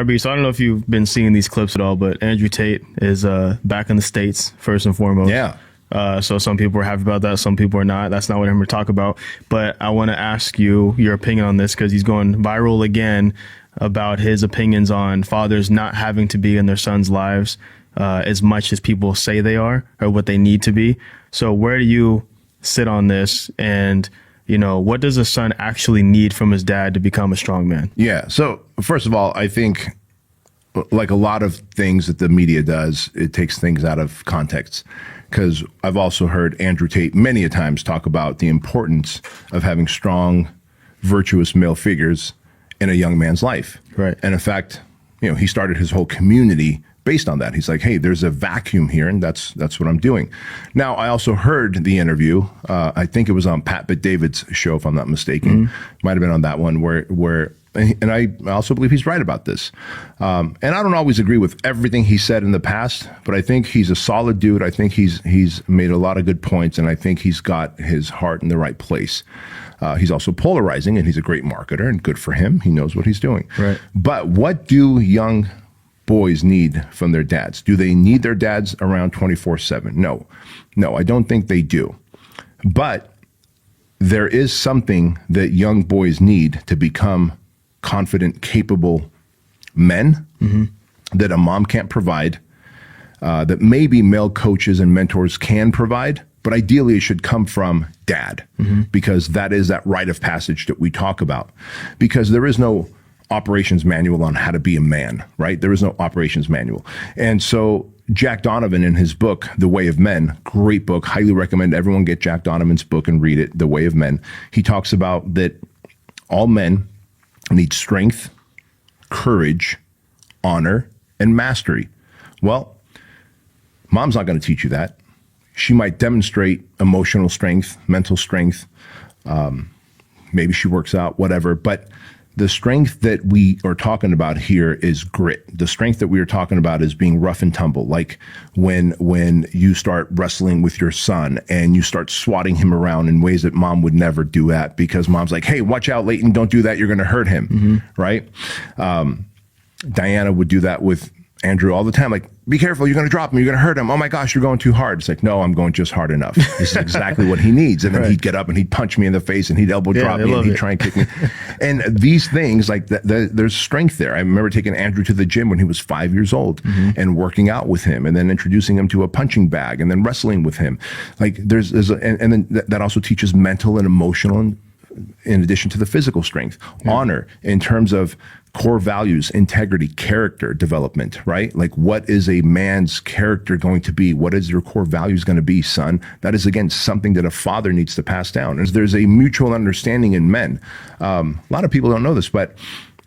RB, so I don't know if you've been seeing these clips at all, but Andrew Tate is back in the States, first and foremost. Yeah. So some people are happy about that. Some people are not. That's not what I'm going to talk about. But I want to ask you your opinion on this because he's going viral again about his opinions on fathers not having to be in their sons' lives as much as people say they are or what they need to be. So where do you sit on this? And, you know, what does a son actually need from his dad to become a strong man? Yeah. So first of all, I think like a lot of things that the media does, it takes things out of context. Because I've also heard Andrew Tate many a times talk about the importance of having strong, virtuous male figures in a young man's life. Right. And in fact, you know, he started his whole community based on that. He's like, hey, there's a vacuum here, and that's what I'm doing. Now, I also heard the interview. I think it was on Pat Bet-David's show, if I'm not mistaken. Might have been on that one where and I also believe he's right about this. And I don't always agree with everything he said in the past, but I think he's a solid dude. I think he's made a lot of good points, and I think he's got his heart in the right place. He's also polarizing, and he's a great marketer, and good for him. He knows what he's doing. Right. But what do young boys need from their dads? Do they need their dads around 24/7? No, I don't think they do. But there is something that young boys need to become confident, capable men that a mom can't provide, that maybe male coaches and mentors can provide, but ideally it should come from dad, because that is that rite of passage that we talk about. Because there is no operations manual on how to be a man, right? There is no operations manual. And so Jack Donovan, in his book, The Way of Men, great book, highly recommend everyone get Jack Donovan's book and read it, The Way of Men. He talks about that all men need strength, courage, honor, and mastery. Well, mom's not going to teach you that. She might demonstrate emotional strength, mental strength. Maybe she works out, whatever. But the strength that we are talking about here is grit. The strength that we are talking about is being rough and tumble. Like when you start wrestling with your son and you start swatting him around in ways that mom would never do that, because mom's like, hey, watch out, Leighton, don't do that. You're going to hurt him. Right? Diana would do that with Andrew all the time. Like, be careful, you're going to drop him, you're going to hurt him. Oh my gosh, you're going too hard. It's like, no, I'm going just hard enough. This is exactly what he needs. And then he'd get up and he'd punch me in the face and he'd elbow drop me and he'd try and kick me. And these things, like there's strength there. I remember taking Andrew to the gym when he was 5 years old and working out with him, and then introducing him to a punching bag and then wrestling with him. Like and then that also teaches mental and emotional, and in addition to the physical strength, honor in terms of core values, integrity, character development, right? Like, what is a man's character going to be? What is your core values going to be, son? That is, again, something that a father needs to pass down. There's a mutual understanding in men. A lot of people don't know this, but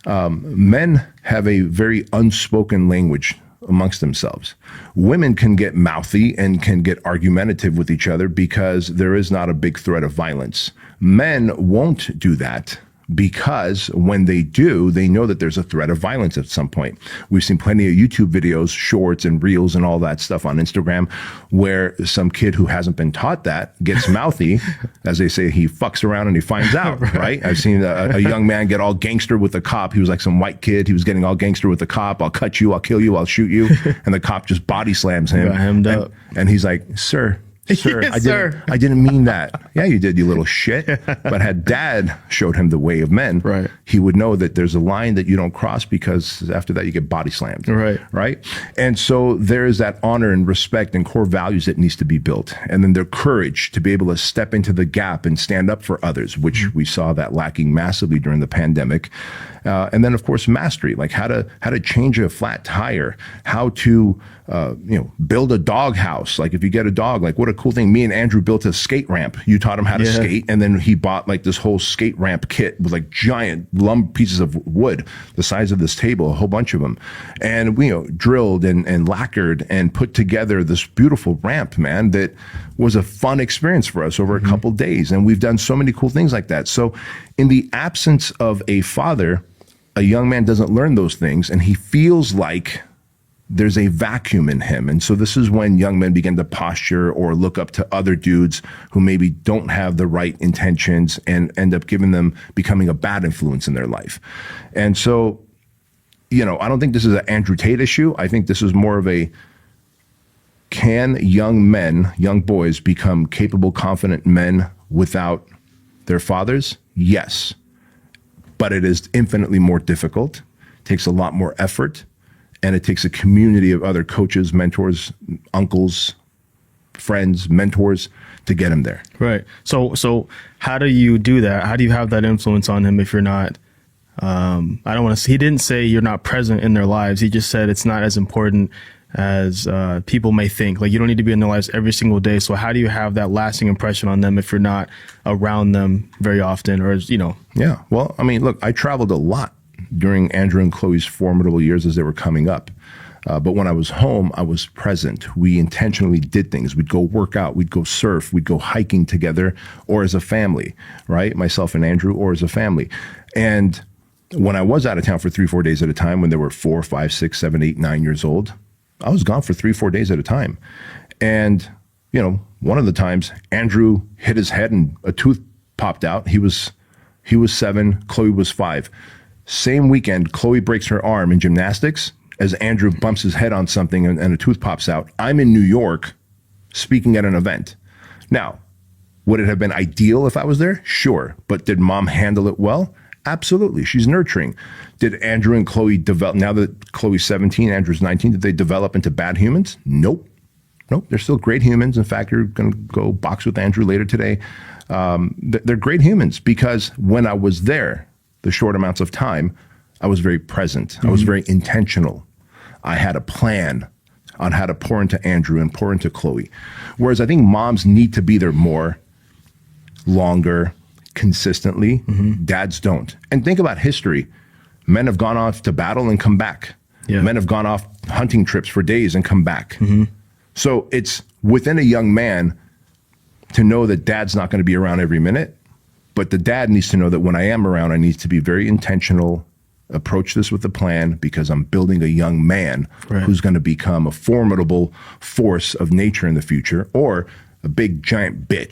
men have a very unspoken language amongst themselves. Women can get mouthy and can get argumentative with each other because there is not a big threat of violence. Men won't do that, because when they do, they know that there's a threat of violence at some point. We've seen plenty of YouTube videos, shorts and reels and all that stuff on Instagram where some kid who hasn't been taught that gets mouthy. As they say, he fucks around and he finds out, right? I've seen a young man get all gangster with a cop. He was like some white kid. He was getting all gangster with the cop. I'll cut you, I'll kill you, I'll shoot you. And the cop just body slams him. Got hemmed up. And he's like, sir, Yes, I didn't mean that. Yeah, you did, you little shit. But had dad showed him the way of men, he would know that there's a line that you don't cross, because after that you get body slammed. Right. And so there is that honor and respect and core values that needs to be built. And then their courage to be able to step into the gap and stand up for others, which we saw that lacking massively during the pandemic. And then, of course, mastery, like how to change a flat tire, how to build a dog house. Like, if you get a dog, like, what a cool thing. Me and Andrew built a skate ramp. You taught him how to skate, and then he bought like this whole skate ramp kit with like giant pieces of wood the size of this table, a whole bunch of them, and we drilled and lacquered and put together this beautiful ramp, man, that was a fun experience for us over a couple days. And we've done so many cool things like that. So in the absence of a father, a young man doesn't learn those things, and he feels like there's a vacuum in him. And so this is when young men begin to posture or look up to other dudes who maybe don't have the right intentions and end up becoming a bad influence in their life. And so I don't think this is an Andrew Tate issue. I think this is more of a, can young men, young boys become capable, confident men without their fathers? Yes. But it is infinitely more difficult, takes a lot more effort, and it takes a community of other coaches, mentors, uncles, friends, mentors to get him there. Right. So how do you do that? How do you have that influence on him if you're not, I don't want to, he didn't say you're not present in their lives. He just said it's not as important as people may think. Like, you don't need to be in their lives every single day. So how do you have that lasting impression on them if you're not around them very often, or, Yeah. Well, I mean, look, I traveled a lot during Andrew and Chloe's formidable years as they were coming up. But when I was home, I was present. We intentionally did things. We'd go work out. We'd go surf. We'd go hiking together, or as a family, right? Myself and Andrew, or as a family. And when I was out of town for 3-4 days at a time, when they were 4, 5, 6, 7, 8, 9 years old, I was gone for 3-4 days at a time. And, one of the times Andrew hit his head and a tooth popped out. He was 7, Chloe was 5. Same weekend, Chloe breaks her arm in gymnastics as Andrew bumps his head on something and a tooth pops out. I'm in New York speaking at an event. Now, would it have been ideal if I was there? Sure. But did mom handle it well? Absolutely. She's nurturing. Did Andrew and Chloe develop, now that Chloe's 17, Andrew's 19, did they develop into bad humans? Nope. They're still great humans. In fact, you're going to go box with Andrew later today. They're great humans because when I was there, the short amounts of time, I was very present. I was very intentional. I had a plan on how to pour into Andrew and pour into Chloe. Whereas I think moms need to be there more, longer, consistently. Dads don't. And think about history. Men have gone off to battle and come back. Yeah. Men have gone off hunting trips for days and come back. So it's within a young man to know that dad's not going to be around every minute, but the dad needs to know that when I am around, I need to be very intentional, approach this with a plan, because I'm building a young man who's going to become a formidable force of nature in the future, or a big giant bitch.